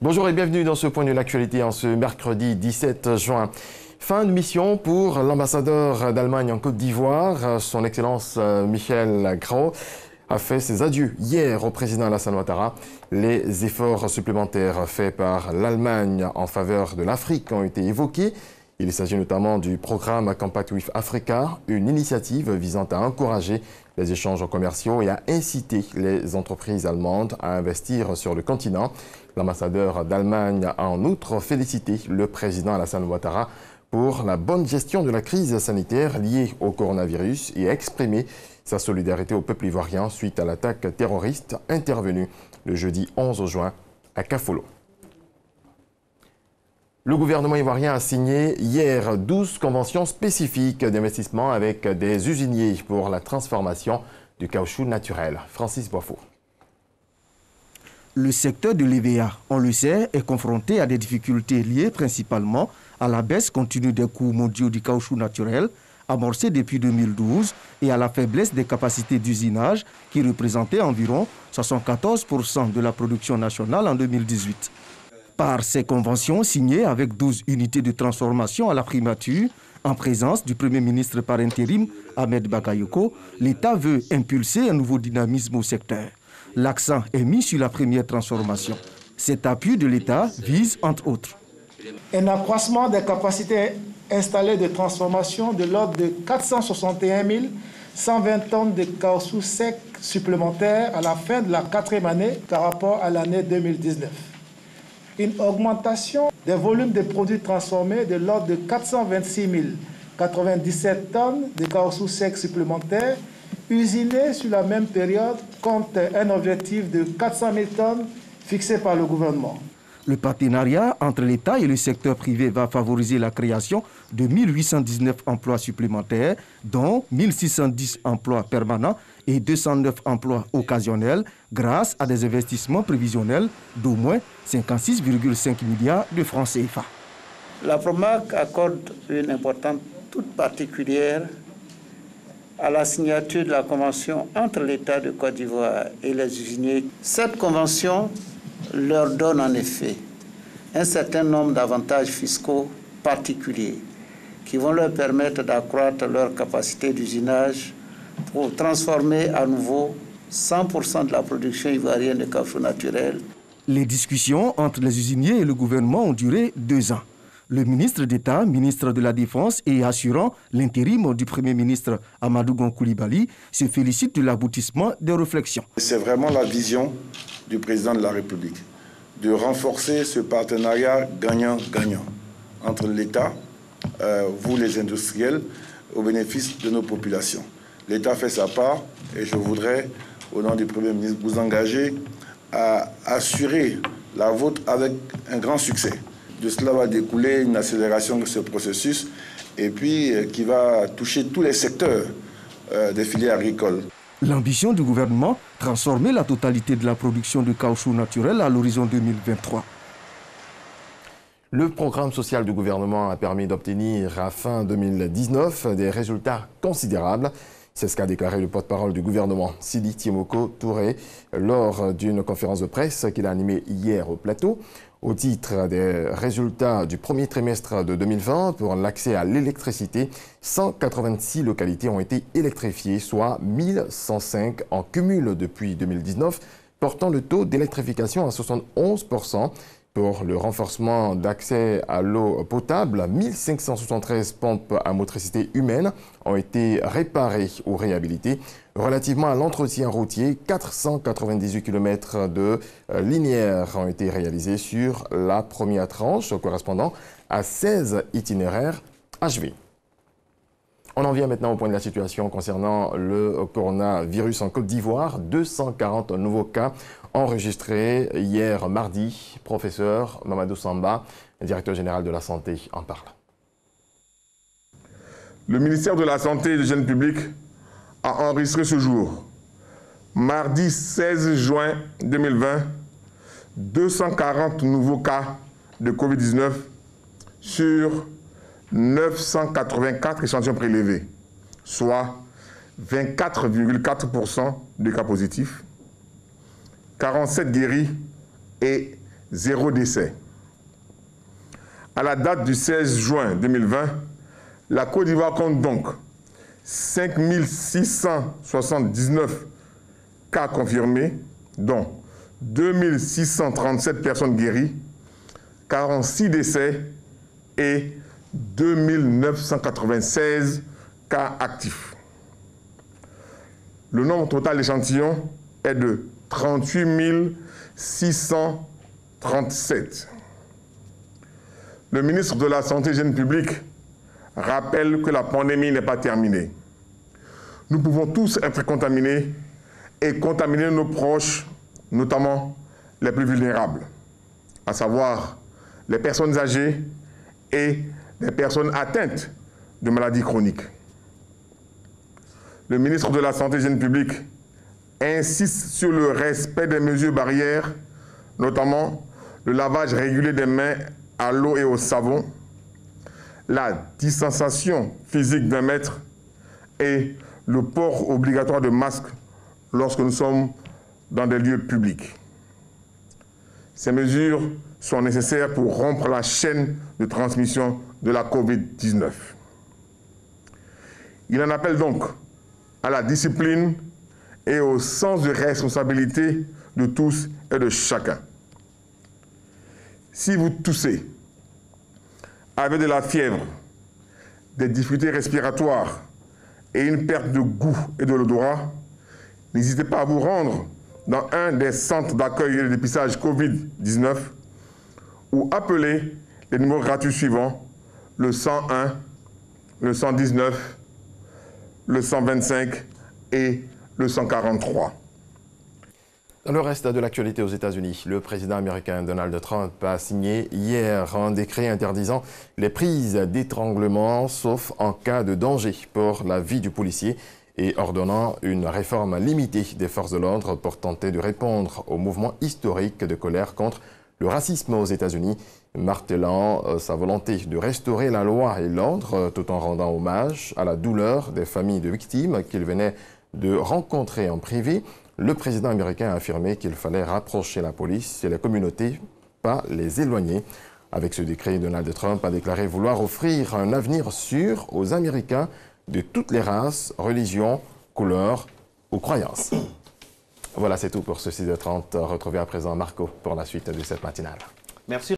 Bonjour et bienvenue dans ce point de l'actualité en ce mercredi 17 juin. Fin de mission pour l'ambassadeur d'Allemagne en Côte d'Ivoire. Son Excellence Michel Grau a fait ses adieux hier au président Alassane Ouattara. Les efforts supplémentaires faits par l'Allemagne en faveur de l'Afrique ont été évoqués. Il s'agit notamment du programme Compact with Africa, une initiative visant à encourager les échanges commerciaux et à inciter les entreprises allemandes à investir sur le continent. L'ambassadeur d'Allemagne a en outre félicité le président Alassane Ouattara pour la bonne gestion de la crise sanitaire liée au coronavirus et a exprimé sa solidarité au peuple ivoirien suite à l'attaque terroriste intervenue le jeudi 11 juin à Kafolo. Le gouvernement ivoirien a signé hier 12 conventions spécifiques d'investissement avec des usiniers pour la transformation du caoutchouc naturel. Francis Boifo. Le secteur de l'EVA, on le sait, est confronté à des difficultés liées principalement à la baisse continue des coûts mondiaux du caoutchouc naturel, amorcée depuis 2012, et à la faiblesse des capacités d'usinage qui représentaient environ 74% de la production nationale en 2018. Par ces conventions signées avec 12 unités de transformation à la primature, en présence du Premier ministre par intérim Ahmed Bakayoko, l'État veut impulser un nouveau dynamisme au secteur. L'accent est mis sur la première transformation. Cet appui de l'État vise, entre autres, un accroissement des capacités installées de transformation de l'ordre de 461 120 tonnes de caoutchouc sec supplémentaires à la fin de la 4e année par rapport à l'année 2019. Une augmentation des volumes de produits transformés de l'ordre de 426 097 tonnes de caoutchouc sec supplémentaires usinés sur la même période compte un objectif de 400 000 tonnes fixé par le gouvernement. Le partenariat entre l'État et le secteur privé va favoriser la création de 1819 emplois supplémentaires, dont 1610 emplois permanents et 209 emplois occasionnels, grâce à des investissements prévisionnels d'au moins 56,5 milliards de francs CFA. La PROMAC accorde une importance toute particulière à la signature de la convention entre l'État de Côte d'Ivoire et les usiniers. Cette convention leur donne en effet un certain nombre d'avantages fiscaux particuliers qui vont leur permettre d'accroître leur capacité d'usinage pour transformer à nouveau 100% de la production ivoirienne de caoutchouc naturel. Les discussions entre les usiniers et le gouvernement ont duré 2 ans. Le ministre d'État, ministre de la Défense et assurant l'intérim du Premier ministre Amadou Gon Coulibaly se félicite de l'aboutissement des réflexions. C'est vraiment la vision du président de la République de renforcer ce partenariat gagnant-gagnant entre l'État, vous les industriels, au bénéfice de nos populations. L'État fait sa part et je voudrais, au nom du Premier ministre, vous engager à assurer la vôtre avec un grand succès. De cela va découler une accélération de ce processus et puis qui va toucher tous les secteurs des filières agricoles. L'ambition du gouvernement, transformer la totalité de la production de caoutchouc naturel à l'horizon 2023. Le programme social du gouvernement a permis d'obtenir à fin 2019 des résultats considérables. C'est ce qu'a déclaré le porte-parole du gouvernement, Sidi Tiemoko Touré, lors d'une conférence de presse qu'il a animée hier au plateau. Au titre des résultats du premier trimestre de 2020 pour l'accès à l'électricité, 186 localités ont été électrifiées, soit 1105 en cumul depuis 2019, portant le taux d'électrification à 71%. Pour le renforcement d'accès à l'eau potable, 1573 pompes à motricité humaine ont été réparées ou réhabilitées. Relativement à l'entretien routier, 498 km de linéaires ont été réalisés sur la première tranche, correspondant à 16 itinéraires achevés. On en vient maintenant au point de la situation concernant le coronavirus en Côte d'Ivoire. 240 nouveaux cas enregistrés hier mardi. Professeur Mamadou Samba, directeur général de la Santé, en parle. Le ministère de la Santé et de l'Hygiène publique a enregistré ce jour, mardi 16 juin 2020, 240 nouveaux cas de Covid-19 sur 984 échantillons prélevés, soit 24,4% de cas positifs, 47 guéris et 0 décès. À la date du 16 juin 2020, la Côte d'Ivoire compte donc 5 679 cas confirmés, dont 2 637 personnes guéries, 46 décès et 2 996 cas actifs. Le nombre total d'échantillons est de 38 637. Le ministre de la Santé et de l'Hygiène publique rappelle que la pandémie n'est pas terminée. Nous pouvons tous être contaminés et contaminer nos proches, notamment les plus vulnérables, à savoir les personnes âgées et les personnes atteintes de maladies chroniques. Le ministre de la Santé et de l'Hygiène publique insiste sur le respect des mesures barrières, notamment le lavage régulier des mains à l'eau et au savon, la distanciation physique d'1 mètre et le port obligatoire de masques lorsque nous sommes dans des lieux publics. Ces mesures sont nécessaires pour rompre la chaîne de transmission de la COVID-19. Il en appelle donc à la discipline et au sens de responsabilité de tous et de chacun. Si vous toussez, avez de la fièvre, des difficultés respiratoires et une perte de goût et de l'odorat, n'hésitez pas à vous rendre dans un des centres d'accueil et de dépistage COVID-19 ou appelez les numéros gratuits suivants, le 101, le 119, le 125 et le 143. Dans le reste de l'actualité aux États-Unis, le président américain Donald Trump a signé hier un décret interdisant les prises d'étranglement, sauf en cas de danger pour la vie du policier, et ordonnant une réforme limitée des forces de l'ordre pour tenter de répondre au mouvement historique de colère contre le racisme aux États-Unis, martelant sa volonté de restaurer la loi et l'ordre tout en rendant hommage à la douleur des familles de victimes qu'il venait de rencontrer en privé. Le président américain a affirmé qu'il fallait rapprocher la police et la communauté, pas les éloigner. Avec ce décret, Donald Trump a déclaré vouloir offrir un avenir sûr aux Américains de toutes les races, religions, couleurs ou croyances. Voilà, c'est tout pour ce 6h30. Retrouvez à présent Marco pour la suite de cette matinale. Merci.